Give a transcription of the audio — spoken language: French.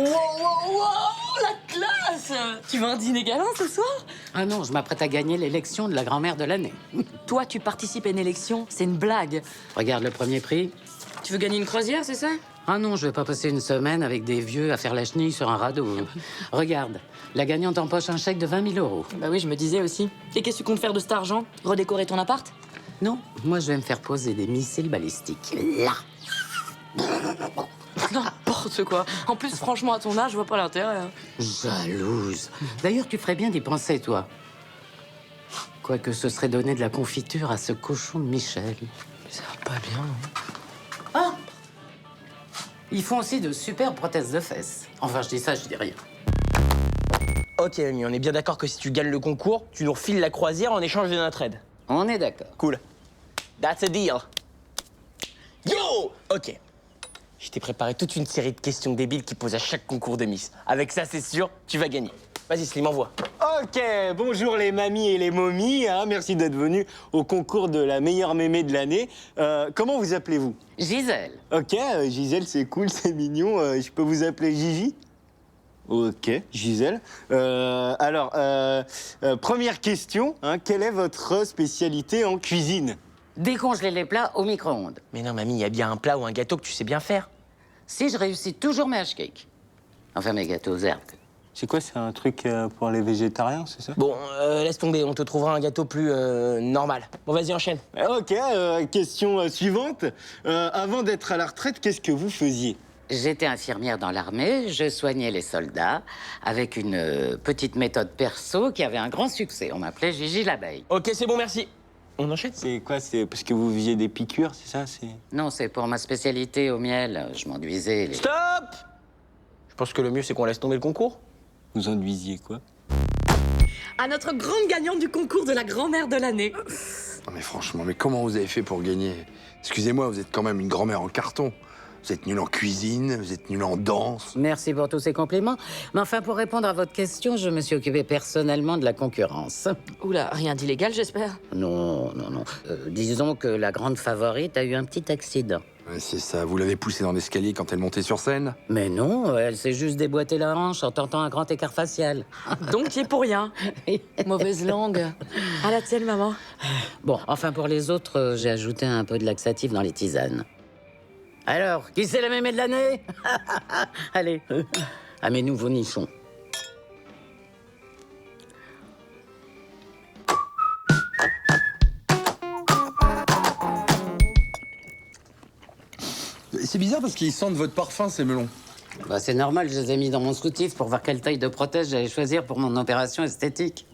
wow, la classe! Tu veux un dîner galant ce soir? Ah non, je m'apprête à gagner l'élection de la grand-mère de l'année. Toi, tu participes à une élection, c'est une blague. Regarde le premier prix. Tu veux gagner une croisière, c'est ça? Ah non, je vais pas passer une semaine avec des vieux à faire la chenille sur un radeau. Regarde, la gagnante empoche un chèque de 20 000 euros. Bah oui, je me disais aussi. Et qu'est-ce que tu comptes faire de cet argent? Redécorer ton appart? Non, moi je vais me faire poser des missiles balistiques. Là. N'importe quoi. En plus, franchement, à ton âge, je vois pas l'intérêt. Hein. Jalouse. D'ailleurs, tu ferais bien d'y penser, toi. Quoique ce serait donner de la confiture à ce cochon de Michel. Ça va pas bien. Ah! Ils font aussi de superbes prothèses de fesses. Enfin, je dis ça, je dis rien. Ok, Mamie, on est bien d'accord que si tu gagnes le concours, tu nous refiles la croisière en échange de notre aide. On est d'accord. Cool. That's a deal. Yo! Ok. Je t'ai préparé toute une série de questions débiles qui posent à chaque concours de Miss. Avec ça, c'est sûr, tu vas gagner. Vas-y, Slim, envoie. Ok, bonjour les mamies et les momies, hein, merci d'être venus au concours de la meilleure mémé de l'année. Comment vous appelez-vous? Gisèle. Ok, Gisèle, c'est cool, c'est mignon. Je peux vous appeler Gigi? Ok, Gisèle. Première question, hein, quelle est votre spécialité en cuisine? Décongeler les plats au micro-ondes. Mais non, Mamie, il y a bien un plat ou un gâteau que tu sais bien faire. Si je réussis toujours mes hash-cakes. Enfin, mes gâteaux aux herbes. C'est quoi, c'est un truc pour les végétariens, c'est ça? Bon, laisse tomber, on te trouvera un gâteau plus normal. Bon, vas-y, enchaîne. Ok, question suivante. Avant d'être à la retraite, qu'est-ce que vous faisiez? J'étais infirmière dans l'armée, je soignais les soldats avec une petite méthode perso qui avait un grand succès. On m'appelait Gigi l'abeille. Ok, c'est bon, merci. On enchaîne? C'est quoi? C'est parce que vous faisiez des piqûres, c'est ça? Non, c'est pour ma spécialité au miel. Je m'enduisais les... Stop! Je pense que le mieux, c'est qu'on laisse tomber le concours. Vous enduisiez quoi? À notre grande gagnante du concours de la grand-mère de l'année. Non mais franchement, mais comment vous avez fait pour gagner? Excusez-moi, vous êtes quand même une grand-mère en carton. Vous êtes nul en cuisine, vous êtes nul en danse. Merci pour tous ces compliments. Mais enfin, pour répondre à votre question, je me suis occupé personnellement de la concurrence. Oula, rien d'illégal, j'espère. Non, non, non. Disons que la grande favorite a eu un petit accident. Ouais, c'est ça, vous l'avez poussée dans l'escalier quand elle montait sur scène? Mais non, elle s'est juste déboîté la hanche en tentant un grand écart facial. Donc, qui est pour rien. Mauvaise langue. À la tienne, maman. Bon, enfin, pour les autres, j'ai ajouté un peu de laxatif dans les tisanes. Alors, qui c'est la mémé de l'année? Allez, amenez-nous vos nichons. C'est bizarre parce qu'ils sentent votre parfum, ces melons. Bah, c'est normal, je les ai mis dans mon soutif pour voir quelle taille de prothèse j'allais choisir pour mon opération esthétique.